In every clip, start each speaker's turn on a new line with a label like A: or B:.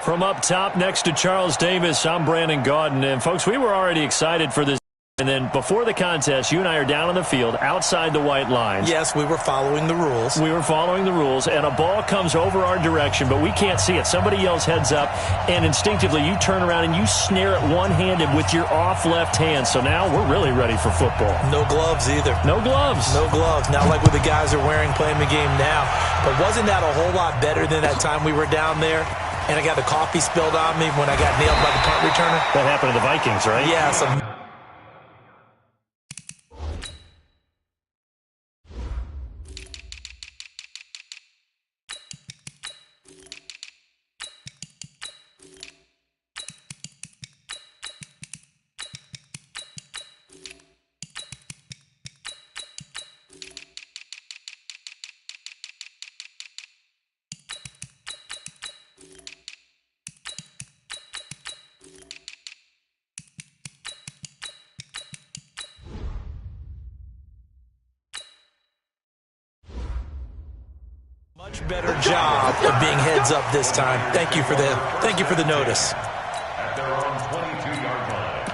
A: From up top next to Charles Davis, I'm Brandon Gaudin. And, folks, we were already excited for this. And then before the contest, you and I are down on the field outside the white lines.
B: Yes, we were following the rules.
A: We were following the rules, and a ball comes over our direction, but we can't see it. Somebody yells heads up, and instinctively you turn around and you snare it one-handed with your off left hand. So now we're really ready for football.
B: No gloves either.
A: No gloves.
B: No gloves. Not like what the guys are wearing playing the game now. But wasn't that a whole lot better than that time we were down there? And I got the coffee spilled on me when I got nailed by the punt returner.
A: That happened to the Vikings, right?
B: Yes. Much better job of being heads up this time. Thank you for the notice.
C: At their own 22-yard line.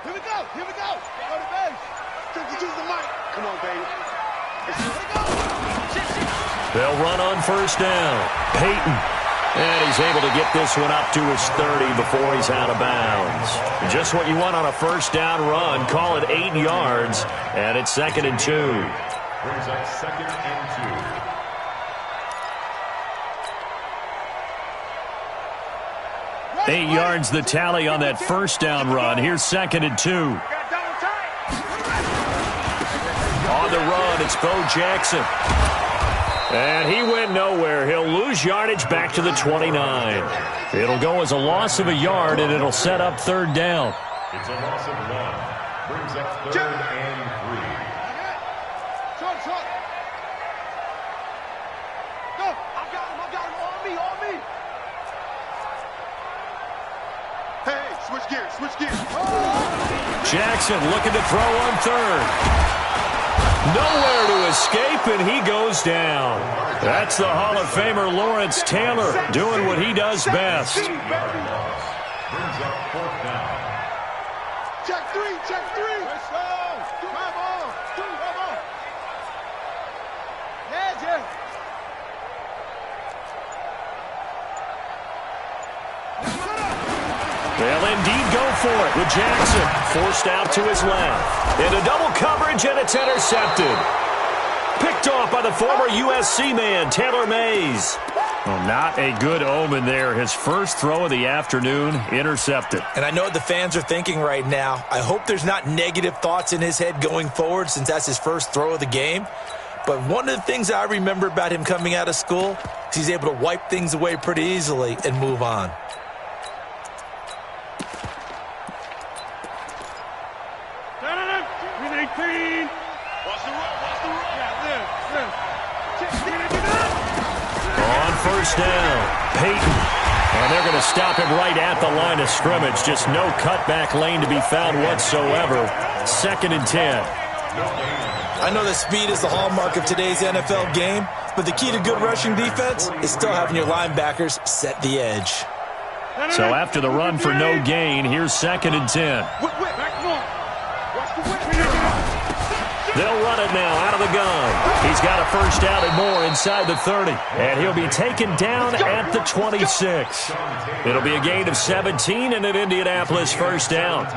D: Here we go. Here we go. Go to base. Use the mic. Come on, baby.
A: They'll run on first down. Peyton. And he's able to get this one up to his 30 before he's out of bounds. Just what you want on a first down run. Call it 8 yards. And it's 2nd and 2.
C: Brings up 2nd and
A: 2. 8 yards the tally on that first down run. Here's 2nd and 2. On the run, it's Bo Jackson. And he went nowhere. He'll lose yardage back to the 29. It'll go as a loss of a yard, and it'll set up 3rd down.
C: It's a loss of 1. Brings up 3rd and 3.
D: Short. Go. I got him. On me. Hey, switch gears. Oh!
A: Jackson looking to throw on 3rd. Nowhere to escape, and he goes down. That's the Hall of Famer Lawrence Taylor doing what he does best.
C: Brings up 4th down.
D: Check 3. Let's go. Come on. Yeah.
A: They'll indeed go for it with Jackson. Forced out to his left. Into double coverage, and it's intercepted. Picked off by the former USC man, Taylor Mays. Well, not a good omen there. His first throw of the afternoon, intercepted.
B: And I know what the fans are thinking right now. I hope there's not negative thoughts in his head going forward since that's his first throw of the game. But one of the things I remember about him coming out of school is he's able to wipe things away pretty easily and move on.
A: On first down, Peyton. And they're going to stop him right at the line of scrimmage. Just no cutback lane to be found whatsoever. 2nd and 10.
B: I know that speed is the hallmark of today's NFL game, but the key to good rushing defense is still having your linebackers set the edge.
A: So after the run for no gain, here's 2nd and 10. They'll run it now out of the gun. He's got a first down and more inside the 30. And he'll be taken down at the 26. It'll be a gain of 17 and an Indianapolis first down.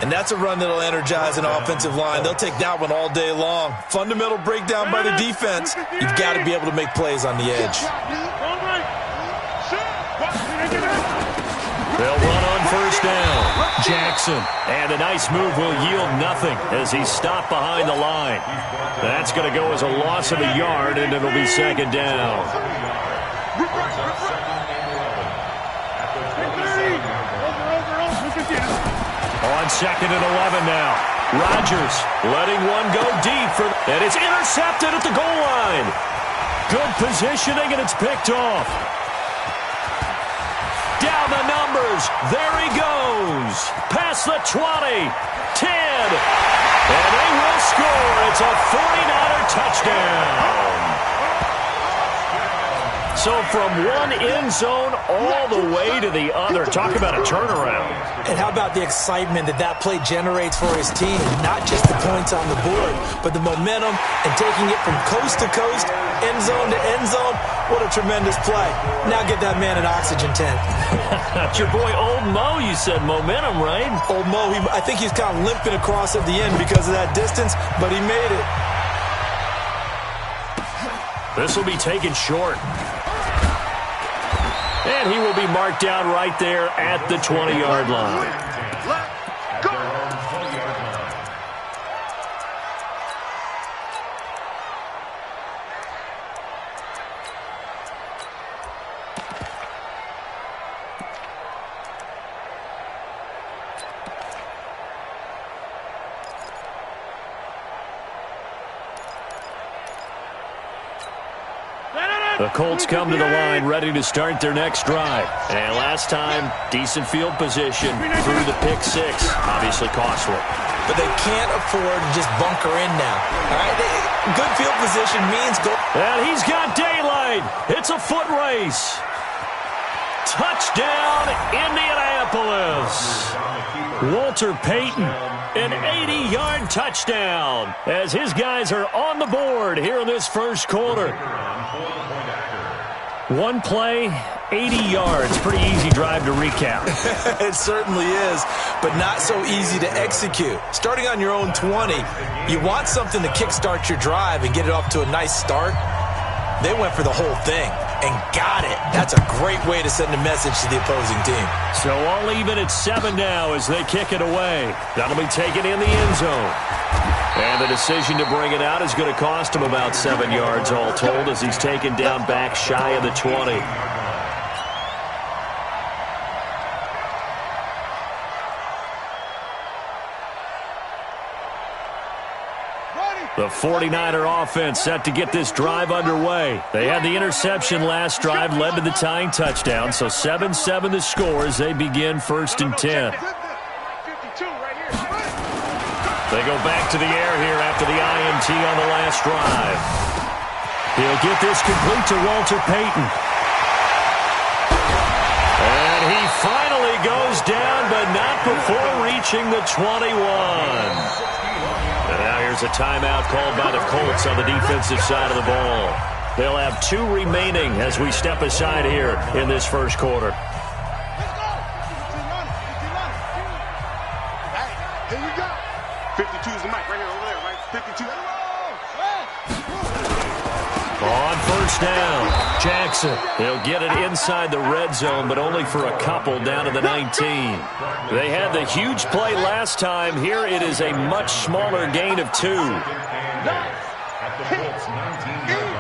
B: And that's a run that'll energize an offensive line. They'll take that one all day long. Fundamental breakdown by the defense. You've got to be able to make plays on the edge.
A: They'll run on first down. Jackson. And a nice move will yield nothing as he's stopped behind the line. That's going to go as a loss of a yard, and it'll be 2nd down. On 2nd and 11 now. Rodgers letting one go deep, and it's intercepted at the goal line. Good positioning, and it's picked off. Down the numbers. There he goes. Past the 20. 10. And they will score. It's a 49er touchdown. So from one end zone all the way to the other. Talk about a turnaround.
B: And how about the excitement that play generates for his team? Not just the points on the board, but the momentum and taking it from coast to coast, end zone to end zone. What a tremendous play. Now get that man an oxygen tent.
A: That's your boy Old Mo. You said momentum, right?
B: Old Mo, I think he's kind of limping across at the end because of that distance, but he made it.
A: This will be taken short. And he will be marked down right there at the 20-yard line.
D: Let's go.
A: The Colts come to the line ready to start their next drive. And last time, decent field position through the pick six. Obviously costly.
B: But they can't afford to just bunker in now. All right, good field position means go.
A: And he's got daylight. It's a foot race. Touchdown, Indianapolis. Walter Payton, an 80-yard touchdown as his guys are on the board here in this first quarter. One play, 80 yards. Pretty easy drive to recap.
B: It certainly is, but not so easy to execute. Starting on your own 20, you want something to kickstart your drive and get it off to a nice start. They went for the whole thing and got it. That's a great way to send a message to the opposing team.
A: So all even at 7 now as they kick it away. That'll be taken in the end zone. And the decision to bring it out is going to cost him about 7 yards all told as he's taken down back shy of the 20. The 49er offense set to get this drive underway. They had the interception last drive, led to the tying touchdown. So 7-7 the score as they begin 1st and 10. They go back to the air here after the INT on the last drive. He'll get this complete to Walter Payton. And he finally goes down, but not before reaching the 21. And now here's a timeout called by the Colts on the defensive side of the ball. They'll have 2 remaining as we step aside here in this first quarter.
D: Here we go. 52 is the mic right here over there, right? 52.
A: On first down, Jackson. He'll get it inside the red zone, but only for a couple down to the 19. They had the huge play last time. Here it is a much smaller gain of 2.
C: At the Colts 19-yard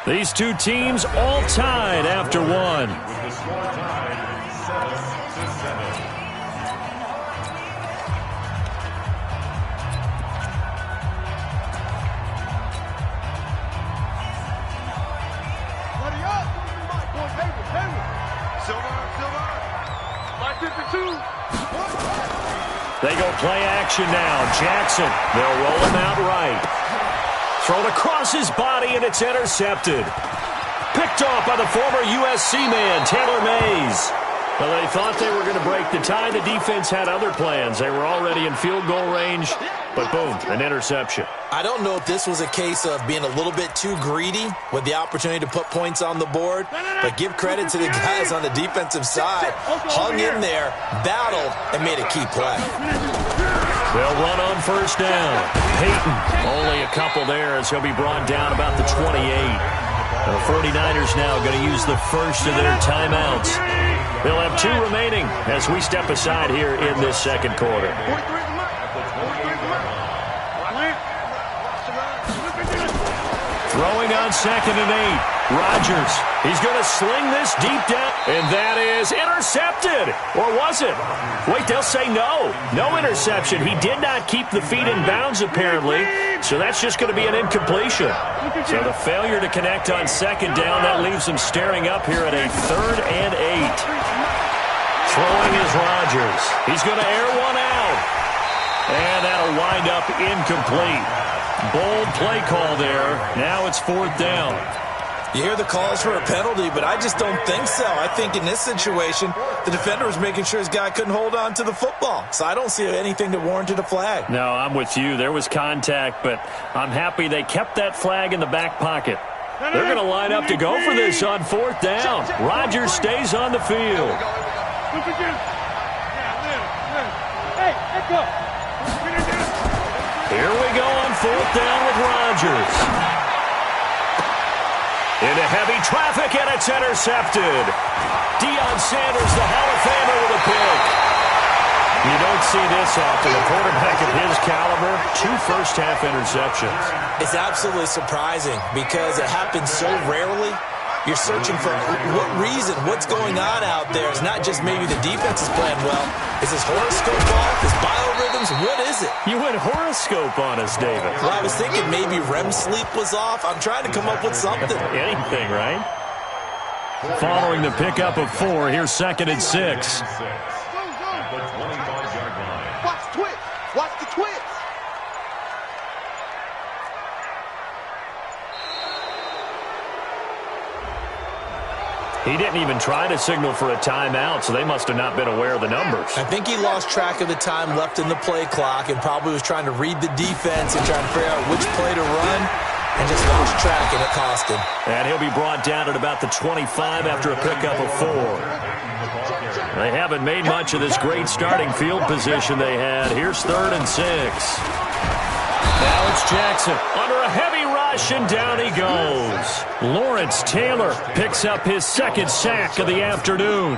C: line.
A: These two teams all tied after 1.
C: With the score tied 7-7.
A: They go play action now. Jackson, they'll roll him out right. Thrown across his body, and it's intercepted. Picked off by the former USC man, Taylor Mays. Well, they thought they were going to break the tie. The defense had other plans. They were already in field goal range, but boom, an interception.
B: I don't know if this was a case of being a little bit too greedy with the opportunity to put points on the board, but give credit to the guys on the defensive side. Hung in there, battled, and made a key play.
A: They'll run on first down. Payton, only a couple there as he'll be brought down about the 28. The 49ers now going to use the first of their timeouts. They'll have 2 remaining as we step aside here in this second quarter. Throwing on 2nd and 8. Rodgers He's going to sling this deep down, and that is intercepted. Or was it? Wait, they'll say no. No interception. He did not keep the feet in bounds, apparently, so that's just going to be an incompletion. So the failure to connect on second down, that leaves him staring up here at a 3rd and 8. Throwing is Rodgers. He's going to air one out, and that'll wind up incomplete. Bold play call there. Now it's 4th down.
B: You hear the calls for a penalty, but I just don't think so. I think in this situation, the defender was making sure his guy couldn't hold on to the football. So I don't see anything that warranted a flag.
A: No, I'm with you. There was contact, but I'm happy they kept that flag in the back pocket. They're going to line up to go for this on 4th down. Rodgers stays on the field. Here we go on 4th down with Rodgers. Into heavy traffic, and it's intercepted. Deion Sanders, the Hall of Famer, with a pick. You don't see this often. A quarterback of his caliber, 2 first-half interceptions.
B: It's absolutely surprising because it happens so rarely. You're searching for what reason, what's going on out there. It's not just maybe the defense is playing well. Is his horoscope off? His biorhythms? What is it?
A: You went horoscope on us, David.
B: Well, I was thinking maybe REM sleep was off. I'm trying to come up with something.
A: Anything, right? Following the pickup of 4, here's 2nd and 6.
D: Watch the twitch. Watch the twitch.
A: He didn't even try to signal for a timeout, so they must have not been aware of the numbers.
B: I think he lost track of the time left in the play clock and probably was trying to read the defense and trying to figure out which play to run and just lost track, and it cost him.
A: And he'll be brought down at about the 25 after a pickup of 4. They haven't made much of this great starting field position they had. Here's 3rd and 6. Now it's Jackson under a heavy rush, and down he goes. Lawrence Taylor picks up his 2nd sack of the afternoon.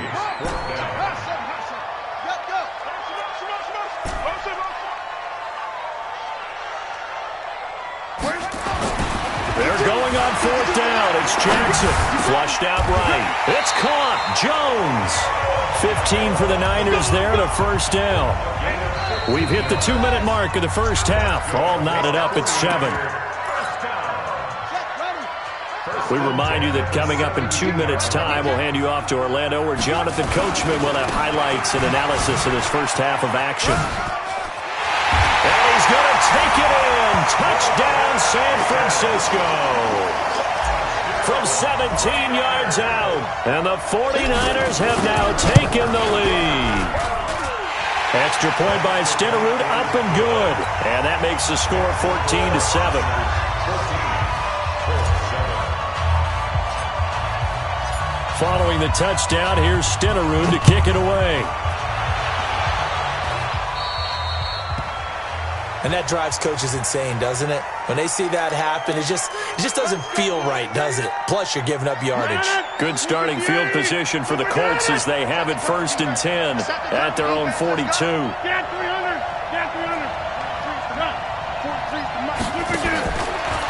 A: They're going on 4th down. It's Jackson. Flushed out right. It's caught. Jones. 15 for the Niners there, the 1st down. We've hit the 2-minute mark of the first half. All knotted up at 7. We remind you that coming up in 2 minutes' time, we'll hand you off to Orlando, where Jonathan Coachman will have highlights and analysis of this first half of action. And he's going to take it in. Touchdown, San Francisco. From 17 yards out. And the 49ers have now taken the lead. Extra point by Stenerud, up and good. And that makes the score 14-7. Following the touchdown, here's Stenerud to kick it away.
B: And that drives coaches insane, doesn't it? When they see that happen, it just doesn't feel right, does it? Plus, you're giving up yardage.
A: Good starting field position for the Colts as they have it 1st and 10 at their own 42.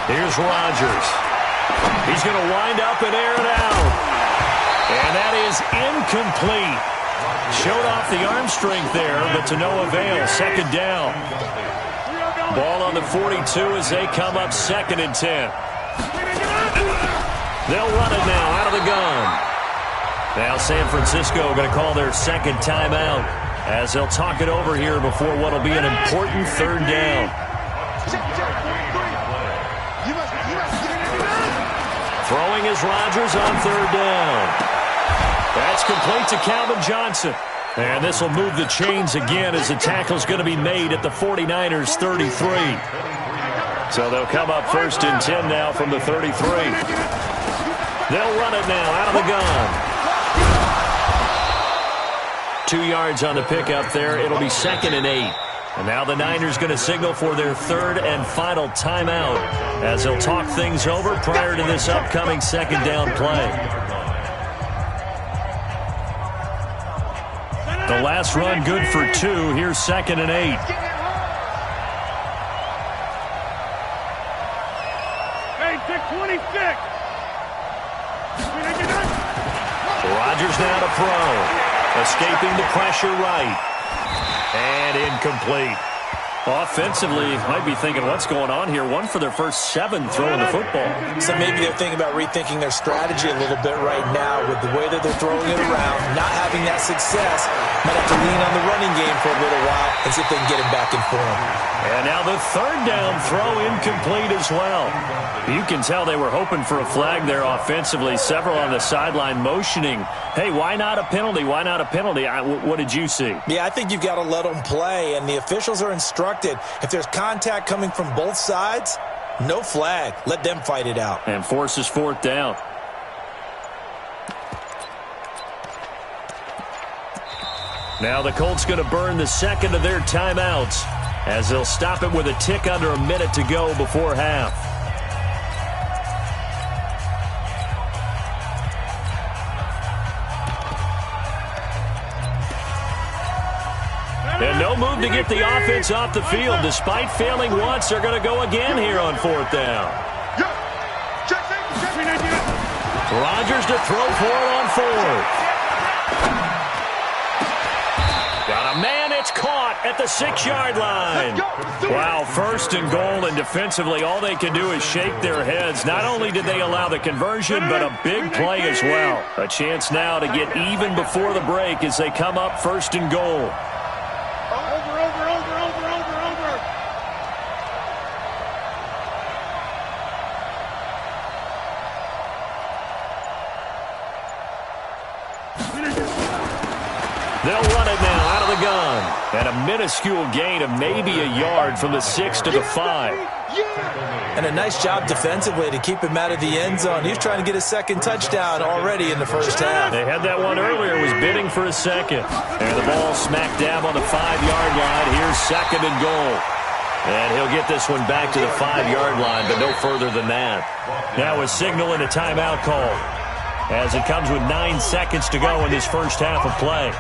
A: Here's Rodgers. He's going to wind up and air it out. And that is incomplete. Showed off the arm strength there, but to no avail. 2nd down. Ball on the 42 as they come up 2nd and 10. They'll run it now out of the gun. Now San Francisco going to call their 2nd timeout as they'll talk it over here before what will be an important 3rd down. Throwing is Rodgers on 3rd down. That's complete to Calvin Johnson. And this will move the chains again as the tackle's going to be made at the 49ers' 33. So they'll come up 1st and 10 now from the 33. They'll run it now out of the gun. 2 yards on the pickup there. It'll be 2nd and 8. And now the Niners going to signal for their 3rd and final timeout as they'll talk things over prior to this upcoming 2nd down play. The last run good for 2. Here's 2nd and 8.
E: Hey, 26.
A: Rodgers now to throw. Escaping the pressure right. And incomplete. Offensively, might be thinking, what's going on here? One for their first 7 throwing the football.
B: So maybe they're thinking about rethinking their strategy a little bit right now with the way that they're throwing it around, not having that success. Might have to lean on the running game for a little while and see if they can get him back in form.
A: And now the third down throw incomplete as well. You can tell they were hoping for a flag there offensively. Several on the sideline motioning, hey, why not a penalty? Why not a penalty? What did you see?
B: Yeah, I think you've got to let them play, and the officials are instructed. If there's contact coming from both sides, no flag. Let them fight it out.
A: And forces fourth down. Now the Colts going to burn the second of their timeouts as they'll stop it with a tick under a minute to go before half. And no move to get the offense off the field. Despite failing once, they're going to go again here on fourth down. Rodgers to throw for it on fourth. Got a man, it's caught at the 6-yard line. Wow, first and goal, and defensively all they can do is shake their heads. Not only did they allow the conversion, but a big play as well. A chance now to get even before the break as they come up first and goal. They'll run it now out of the gun. And a minuscule gain of maybe a yard from the 6 to the 5.
B: And a nice job defensively to keep him out of the end zone. He was trying to get a second touchdown already in the first half.
A: They had that one earlier, was bidding for a second. And the ball smack dab on the 5-yard line. Here's second and goal. And he'll get this one back to the 5-yard line, but no further than that. Now a signal and a timeout call, as it comes with 9 seconds to go in this first half of play.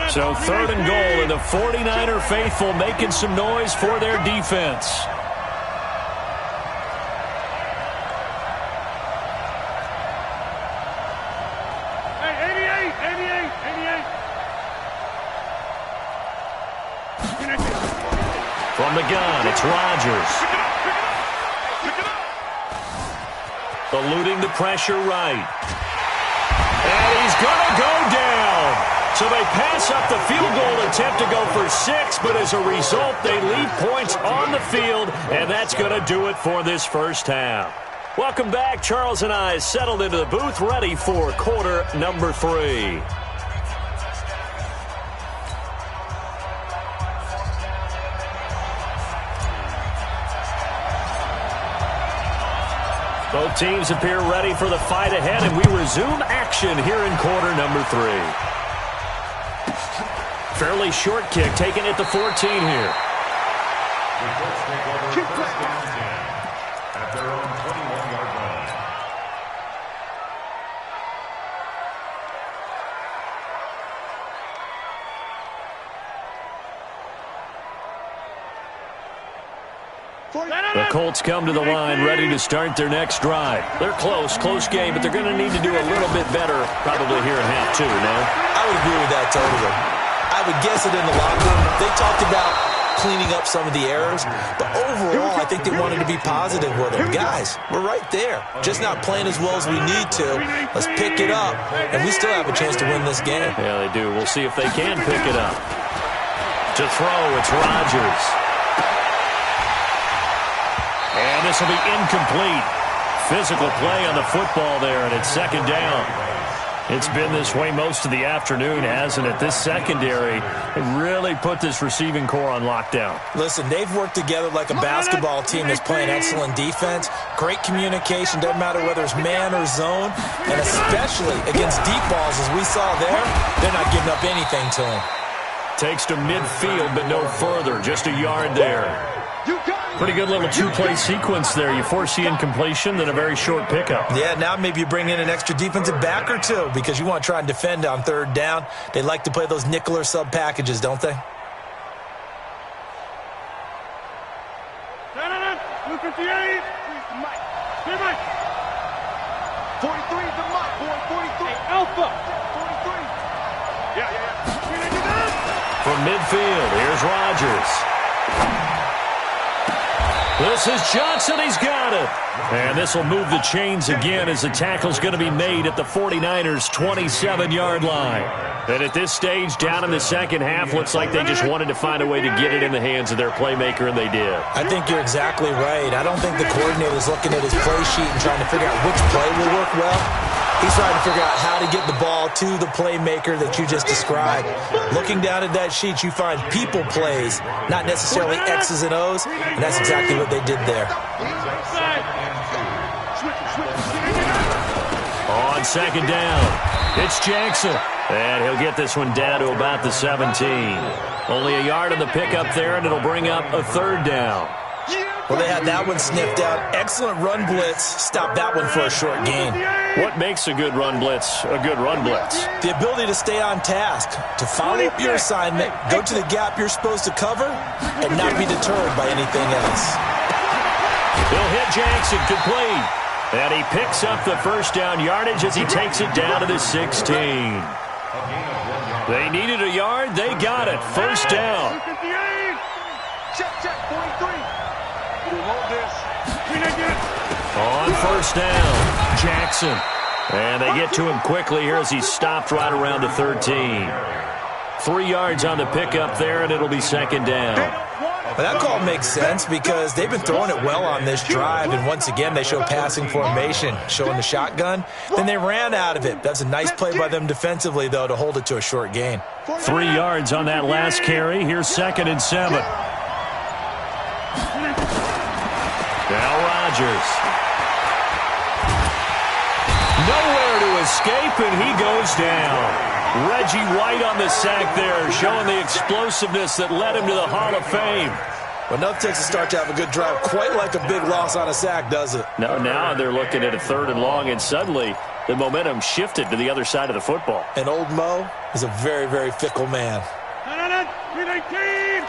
A: So third and goal, and the 49er faithful making some noise for their defense.
D: Hey, 88.
A: From the gun, it's Rodgers. Eluding the pressure right. And he's going to go down. So they pass up the field goal attempt to go for 6, but as a result, they leave points on the field, and that's going to do it for this first half. Welcome back. Charles and I settled into the booth, ready for quarter number 3. Both teams appear ready for the fight ahead, and we resume action here in quarter number 3. Fairly short kick, taken at the 14 here.
C: The Colts take over first down 10 at their own 21-yard line.
A: The Colts come to the line ready to start their next drive. They're close game, but they're going to need to do a little bit better probably here in half 2, no?
B: I would agree with that totally. I would guess it in the locker room. They talked about cleaning up some of the errors, but overall I think they wanted to be positive with them. Guys, we're right there. Just not playing as well as we need to. Let's pick it up, and we still have a chance to win this game.
A: Yeah, they do. We'll see if they can pick it up. To throw, it's Rodgers. And this will be incomplete. Physical play on the football there, and it's second down. It's been this way most of the afternoon, hasn't it? This secondary really put this receiving core on lockdown.
B: Listen, they've worked together like a basketball team that's playing excellent defense. Great communication, doesn't matter whether it's man or zone, and especially against deep balls, as we saw there, they're not giving up anything to them.
A: Takes to midfield, but no further, just a yard there. Pretty good little two-play sequence there. You force the incompletion, then a very short pickup.
B: Yeah, now maybe you bring in an extra defensive back or two because you want to try and defend on third down. They like to play those nickel or sub packages, don't they?
D: 43 is the mark, boy. 43. Hey, Alpha. 43. Yeah.
A: From midfield, here's Rodgers. This is Johnson. He's got it. And this will move the chains again as the tackle's going to be made at the 49ers' 27-yard line. And at this stage, down in the second half, looks like they just wanted to find a way to get it in the hands of their playmaker, and they did.
B: I think you're exactly right. I don't think the coordinator's looking at his play sheet and trying to figure out which play will work well. He's trying to figure out how to get the ball to the playmaker that you just described. Looking down at that sheet, you find people plays, not necessarily X's and O's, and that's exactly what they did there.
A: On second down, it's Jackson. And he'll get this one down to about the 17. Only a yard on the pickup there, and it'll bring up a third down.
B: Well, they had that one sniffed out. Excellent run blitz. Stop that one for a short gain.
A: What makes a good run blitz a good run blitz?
B: The ability to stay on task, to follow up your assignment, go to the gap you're supposed to cover, and not be deterred by anything else.
A: He'll hit Jackson, complete. And he picks up the first down yardage as he takes it down to the 16. They needed a yard. They got it. First down.
D: Check, 43. Hold this.
A: On first down, Jackson. And they get to him quickly here as he's stopped right around the 13. 3 yards on the pickup there, and it'll be second down.
B: Well, that call makes sense because they've been throwing it well on this drive, and once again they show passing formation, showing the shotgun. Then they ran out of it. That's a nice play by them defensively, though, to hold it to a short gain.
A: 3 yards on that last carry. Here's 2nd and 7. Now Rodgers. Nowhere to escape, and he goes down. Reggie White on the sack there, showing the explosiveness that led him to the Hall of Fame.
B: Well, enough takes a start to have a good drive, quite like a big loss on a sack, does it?
A: No, now they're looking at a 3rd and long, and suddenly the momentum shifted to the other side of the football.
B: And old Mo is a very, very fickle man.
D: 319. I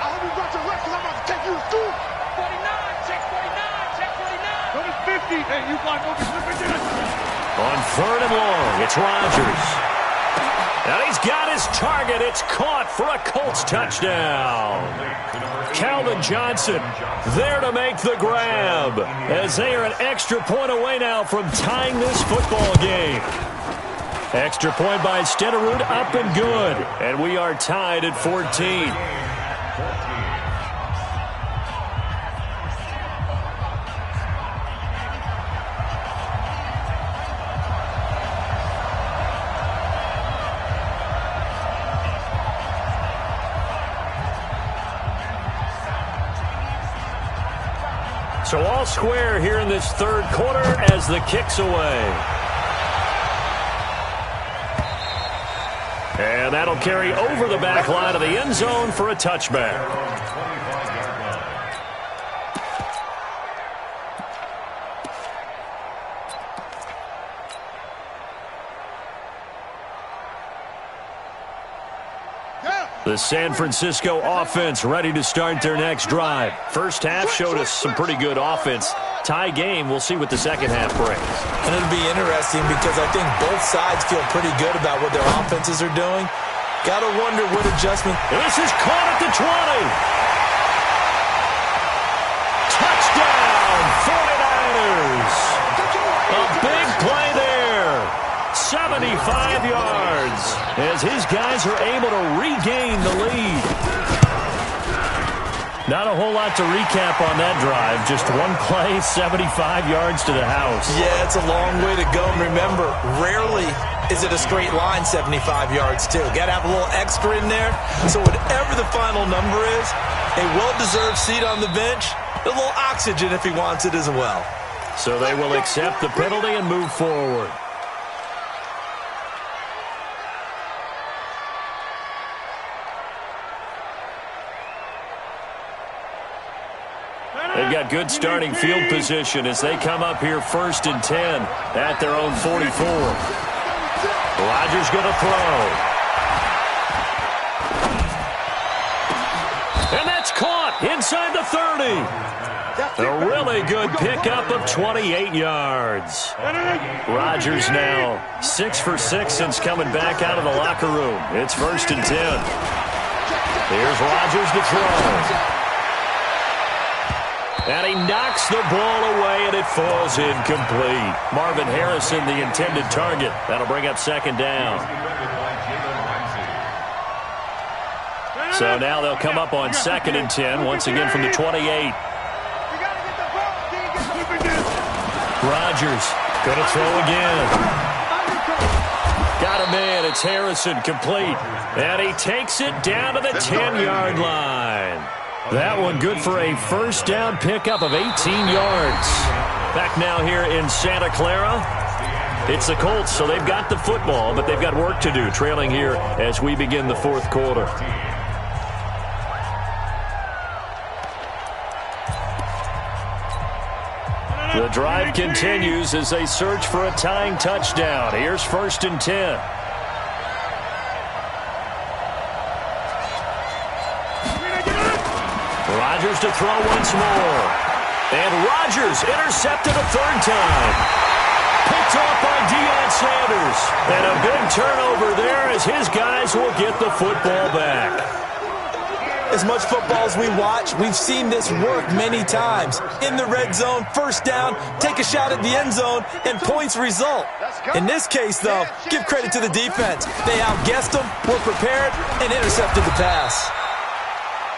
D: hope you got your rest because I'm about to take you to school. 49, check 49, check 49. Go to 50. Hey, you block over.
A: On 3rd and long, it's Rodgers. And he's got his target. It's caught for a Colts touchdown. Calvin Johnson there to make the grab as they are an extra point away now from tying this football game. Extra point by Stenerud, up and good. And we are tied at 14. So all square here in this 3rd quarter as the kick's away. And that'll carry over the back line of the end zone for a touchback. The San Francisco offense ready to start their next drive. First half showed us some pretty good offense. Tie game, we'll see what the second half brings.
B: And it'll be interesting because I think both sides feel pretty good about what their offenses are doing. Got to wonder what adjustment.
A: This is caught at the 20. Touchdown, 49ers. A big play there. 75 yards as his guys are able to regain the lead. Not a whole lot to recap on that drive. Just one play, 75 yards to the house.
B: Yeah, it's a long way to go. And remember, rarely is it a straight line 75 yards, too. Got to have a little extra in there. So whatever the final number is, a well-deserved seat on the bench, a little oxygen if he wants it as well.
A: So they will accept the penalty and move forward. They've got good starting field position as they come up here 1st and 10 at their own 44. Rodgers going to throw. And that's caught. caught inside the 30. A really good pickup of 28 yards. Rodgers now 6 for 6 since coming back out of the locker room. It's 1st and 10. Here's Rodgers to throw. And he knocks the ball away, and it falls incomplete. Marvin Harrison, the intended target. That'll bring up 2nd down. So now they'll come up on 2nd and 10, once again from the 28. Rodgers going to throw again. Got him in. It's Harrison, complete. And he takes it down to the 10-yard line. That one good for a 1st down pickup of 18 yards. Back now here in Santa Clara. It's the Colts, so they've got the football, but they've got work to do, trailing here as we begin the 4th quarter. The drive continues as they search for a tying touchdown. Here's 1st and 10. Rodgers to throw once more. And Rodgers intercepted a 3rd time. Picked off by Deion Sanders. And a big turnover there as his guys will get the football back.
B: As much football as we watch, we've seen this work many times. In the red zone, 1st down, take a shot at the end zone, and points result. In this case, though, give credit to the defense. They outguessed them, were prepared, and intercepted the pass.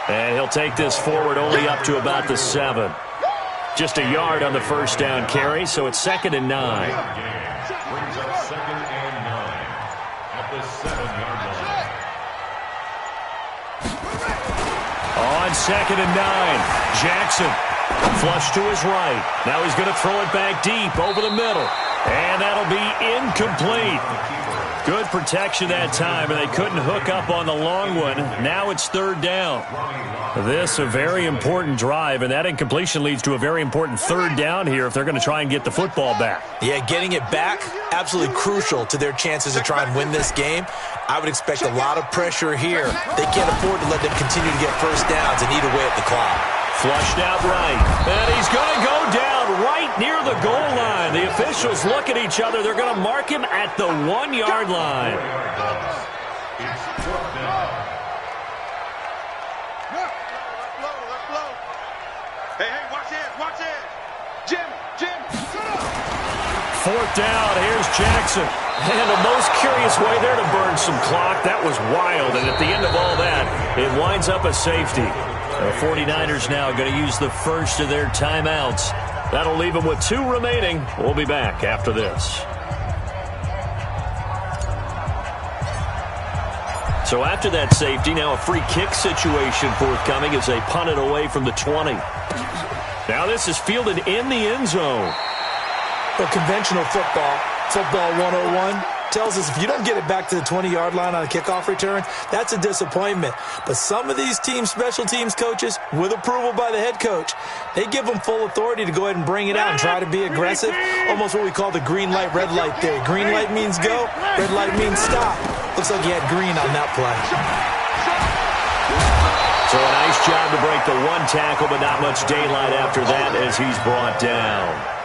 A: And he'll take this forward only up to about the 7. Just a yard on the 1st down carry, so it's 2nd and 9.
C: Brings up 2nd and 9 at the 7-yard line.
A: On 2nd and 9, Jackson flush to his right. Now he's going to throw it back deep over the middle. And that'll be incomplete. Good protection that time, and they couldn't hook up on the long one. Now it's 3rd down. This a very important drive, and that incompletion leads to a very important 3rd down here if they're going to try and get the football back.
B: Yeah, getting it back, absolutely crucial to their chances to try and win this game. I would expect a lot of pressure here. They can't afford to let them continue to get 1st downs and eat away at the clock.
A: Flushed out right, and he's going to go down right near the goal line. The officials look at each other. They're going to mark him at the 1-yard line.
C: It's 4th down.
D: Hey, watch it. Jim.
A: 4th down, here's Jackson. And the most curious way there to burn some clock. That was wild, and at the end of all that, it winds up a safety. The 49ers now going to use the first of their timeouts. That'll leave them with 2 remaining. We'll be back after this. So after that safety, now a free kick situation forthcoming as they punt it away from the 20. Now this is fielded in the end zone.
B: But conventional football 101, tells us if you don't get it back to the 20-yard line on a kickoff return, that's a disappointment. But some of these special teams coaches, with approval by the head coach, they give them full authority to go ahead and bring it out and try to be aggressive, almost what we call the green light, red light theory. Green light means go, red light means stop. Looks like he had green on that play.
A: So a nice job to break the 1 tackle, but not much daylight after that as he's brought down.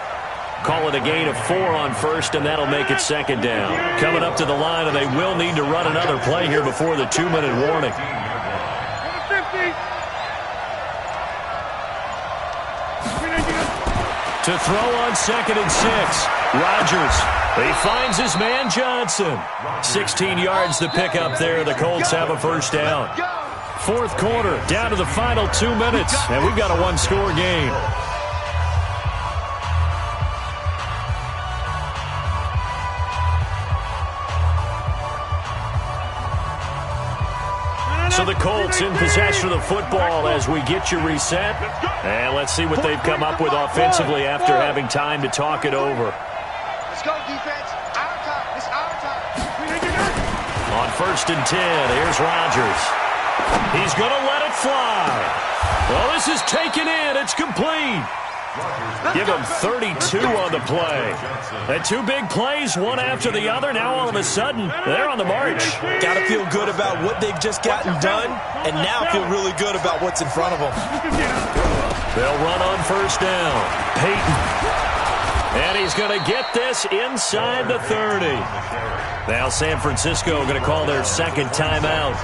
A: Call it a gain of 4 on 1st, and that'll make it 2nd down. Coming up to the line, and they will need to run another play here before the 2-minute warning. To throw on 2nd and 6, Rodgers. He finds his man Johnson. 16 yards to pick up there. The Colts have a 1st down. 4th quarter, down to the final 2 minutes, and we've got a 1-score game. So the Colts in possession of the football as we get you reset. And let's see what they've come up with offensively after having time to talk it over.
D: Let's go, defense. Our time. It's our time.
A: On 1st and 10, here's Rodgers. He's going to let it fly. Well, this is taken in. It's complete. Give him 32 on the play. And two big plays, one after the other. Now all of a sudden, they're on the march.
B: Got to feel good about what they've just gotten done, and now feel really good about what's in front of them.
A: They'll run on first down. Peyton. And he's going to get this inside the 30. Now San Francisco going to call their second timeout.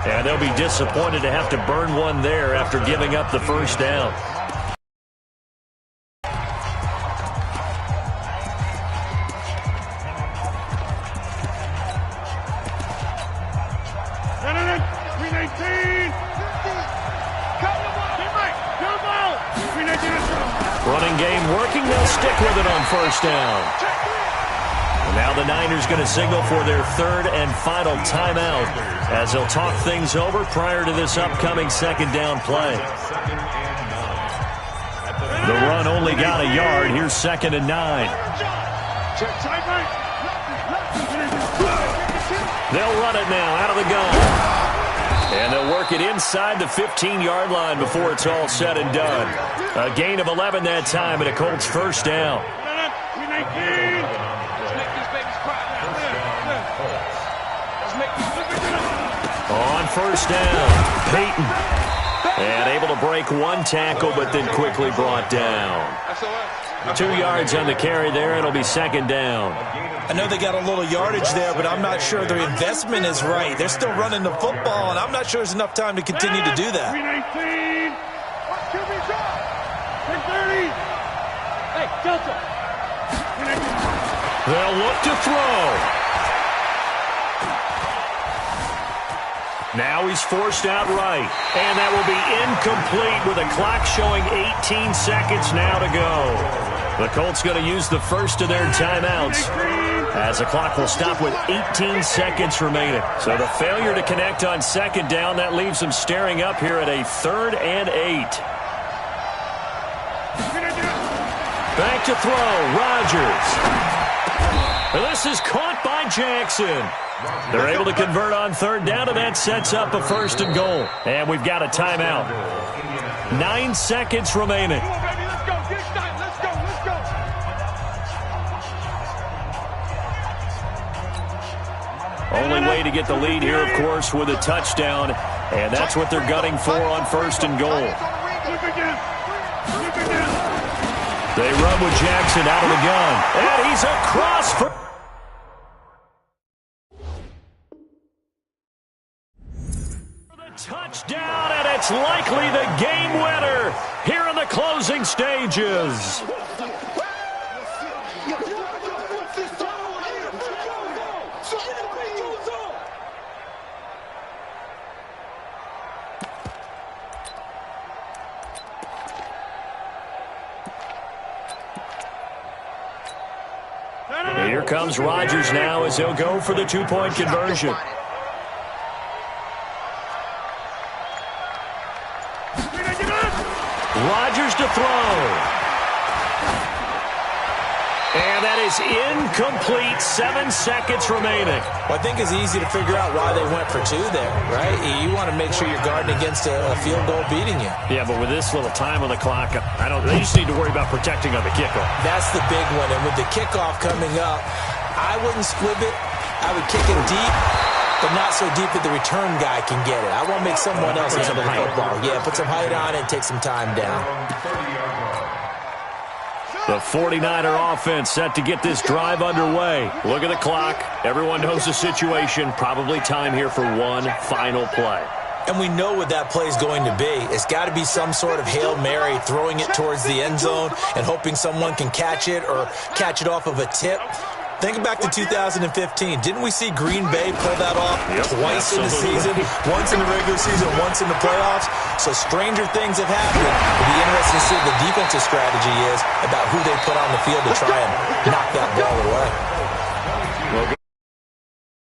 A: And they'll be disappointed to have to burn one there after giving up the first down. Running game working. They'll stick with it on first down. And now the Niners going to signal for their third and final timeout as they'll talk things over prior to this upcoming second down play. The run only got a yard. Here's 2nd and 9. They'll run it now out of the gun. And they'll work it inside the 15-yard line before it's all said and done. A gain of 11 that time, and a Colts first down. On first down, Peyton. And able to break one tackle, but then quickly brought down. 2 yards on the carry there. It'll be 2nd down.
B: I know they got a little yardage there, but I'm not sure their investment is right. They're still running the football, and I'm not sure there's enough time to continue to do that.
A: They'll look to throw. Now he's forced out right, and that will be incomplete with a clock showing 18 seconds now to go. The Colts going to use the first of their timeouts as the clock will stop with 18 seconds remaining. So the failure to connect on second down, that leaves them staring up here at a 3rd and 8. Back to throw, Rodgers. And this is caught by Jackson. They're able to convert on 3rd down, and that sets up a 1st and goal. And we've got a timeout. 9 seconds remaining. Only way to get the lead here, of course, with a touchdown, and that's what they're gunning for on 1st and goal. They run with Jackson out of the gun, and he's across for the touchdown, and it's likely the game winner here in the closing stages. Here comes Rodgers now as he'll go for the 2-point conversion. Rodgers to throw. And that is incomplete. 7 seconds remaining.
B: Well, I think it's easy to figure out why they went for 2 there, right? You want to make sure you're guarding against a field goal beating you.
A: Yeah, but with this little time on the clock, they just need to worry about protecting on the kickoff.
B: That's the big one. And with the kickoff coming up, I wouldn't squib it. I would kick it deep, but not so deep that the return guy can get it. I want to make someone else handle the football. Yeah, put some height on it and take some time down.
A: The 49er offense set to get this drive underway. Look at the clock. Everyone knows the situation. Probably time here for one final play.
B: And we know what that play is going to be. It's got to be some sort of Hail Mary, throwing it towards the end zone and hoping someone can catch it or catch it off of a tip. Think back to 2015. Didn't we see Green Bay pull that off twice in the season? Once in the regular season, once in the playoffs. So stranger things have happened. It'll be interesting to see what the defensive strategy is about who they put on the field to try and knock that ball away.